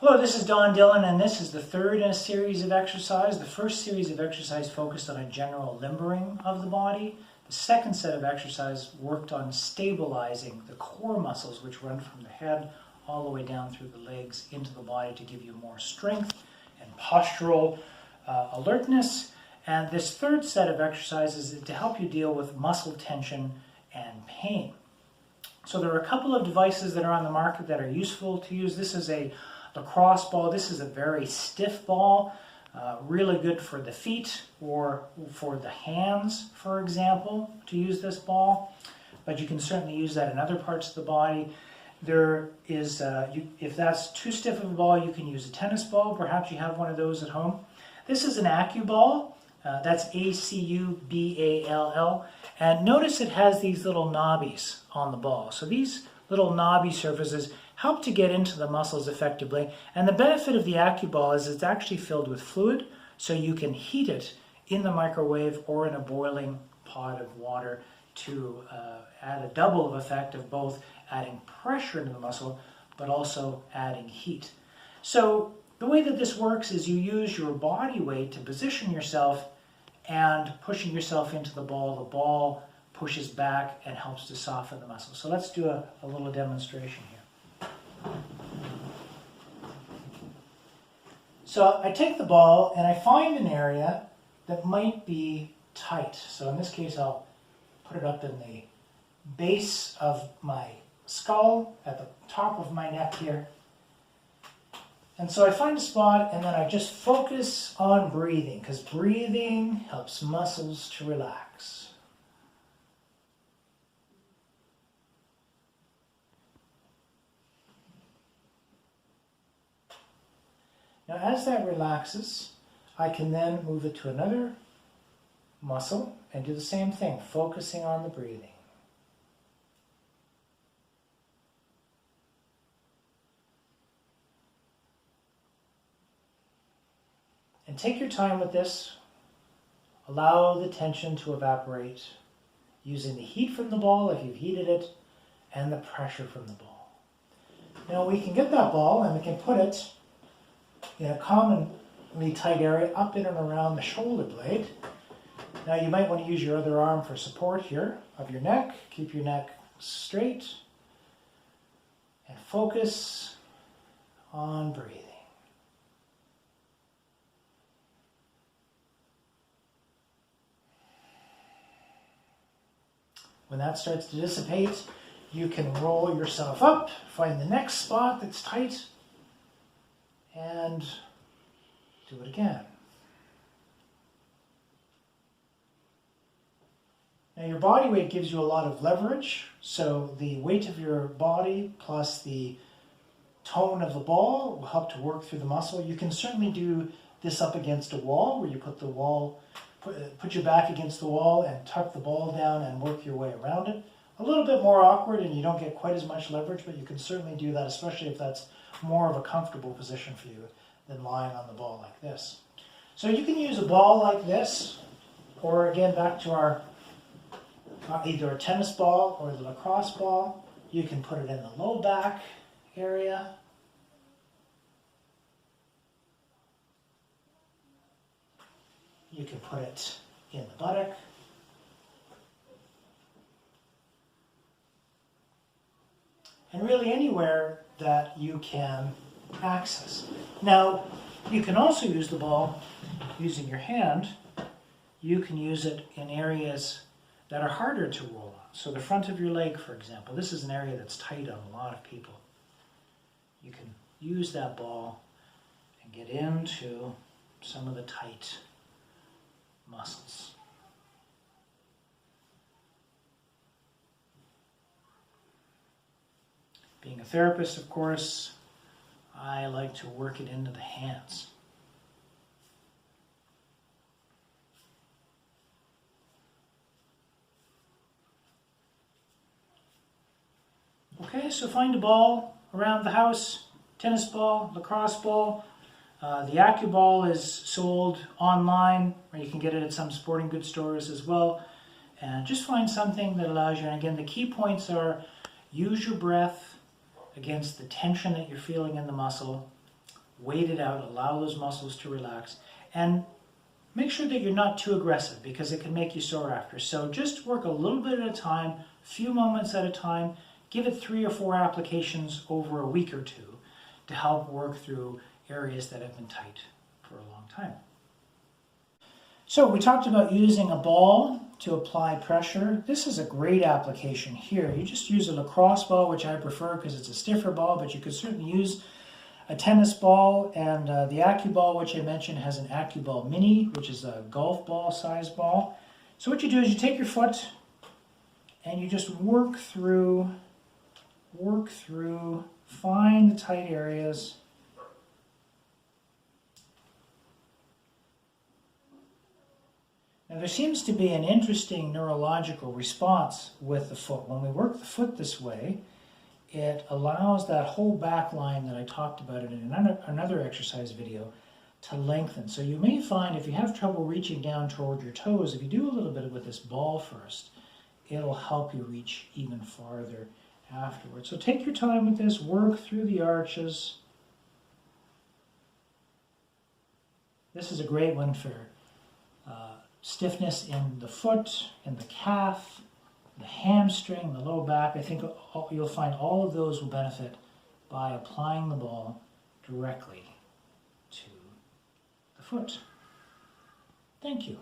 Hello, this is Don Dillon, and this is the third in a series of exercise. The first series of exercise focused on a general limbering of the body. The second set of exercise worked on stabilizing the core muscles, which run from the head all the way down through the legs into the body to give you more strength and postural alertness. And this third set of exercises is to help you deal with muscle tension and pain. So there are a couple of devices that are on the market that are useful to use. This is a lacrosse ball. This is a very stiff ball, really good for the feet or for the hands, for example, to use this ball. But you can certainly use that in other parts of the body. There is, if that's too stiff of a ball, you can use a tennis ball. Perhaps you have one of those at home. This is an AccuBall. That's A-C-U-B-A-L-L. And notice it has these little knobbies on the ball. So these little knobby surfaces help to get into the muscles effectively. And the benefit of the AccuBall is it's actually filled with fluid, so you can heat it in the microwave or in a boiling pot of water to add a double of effect of both adding pressure into the muscle, but also adding heat. So the way that this works is you use your body weight to position yourself and pushing yourself into the ball. The ball pushes back and helps to soften the muscle. So let's do a little demonstration here. So I take the ball and I find an area that might be tight. So in this case, I'll put it up in the base of my skull, at the top of my neck here. And so I find a spot and then I just focus on breathing, because breathing helps muscles to relax. Now as that relaxes, I can then move it to another muscle and do the same thing, focusing on the breathing. And take your time with this. Allow the tension to evaporate using the heat from the ball, if you've heated it, and the pressure from the ball. Now we can get that ball and we can put it in a commonly tight area up in and around the shoulder blade. Now you might want to use your other arm for support here of your neck. Keep your neck straight and focus on breathing. When that starts to dissipate, you can roll yourself up, find the next spot that's tight, and do it again. Now your body weight gives you a lot of leverage, so the weight of your body plus the tone of the ball will help to work through the muscle. You can certainly do this up against a wall, where you put the wall, put your back against the wall and tuck the ball down and work your way around it. A little bit more awkward and you don't get quite as much leverage, but you can certainly do that, especially if that's more of a comfortable position for you than lying on the ball like this. So you can use a ball like this, or again back to our either a tennis ball or the lacrosse ball. You can put it in the low back area. You can put it in the buttock. And really anywhere that you can access. Now, you can also use the ball using your hand. You can use it in areas that are harder to roll on. So the front of your leg, for example. This is an area that's tight on a lot of people. You can use that ball and get into some of the tight muscles. Being a therapist, of course, I like to work it into the hands. Okay, so find a ball around the house, tennis ball, lacrosse ball. The AccuBall is sold online, or you can get it at some sporting goods stores as well. And just find something that allows you, and again, the key points are use your breath against the tension that you're feeling in the muscle. wait it out, allow those muscles to relax, and make sure that you're not too aggressive because it can make you sore after. So just work a little bit at a time, a few moments at a time. Give it 3 or 4 applications over a week or two to help work through areas that have been tight for a long time. So we talked about using a ball to apply pressure. This is a great application here. You just use a lacrosse ball, which I prefer because it's a stiffer ball, but you could certainly use a tennis ball, and the AccuBall, which I mentioned, has an AccuBall Mini, which is a golf ball size ball. So what you do is you take your foot and you just work through, find the tight areas. Now there seems to be an interesting neurological response with the foot. When we work the foot this way, it allows that whole back line that I talked about in another exercise video to lengthen. So you may find if you have trouble reaching down toward your toes, if you do a little bit with this ball first, it'll help you reach even farther afterwards. So take your time with this, work through the arches. This is a great one for stiffness in the foot, in the calf, the hamstring, the low back. I think you'll find all of those will benefit by applying the ball directly to the foot. Thank you.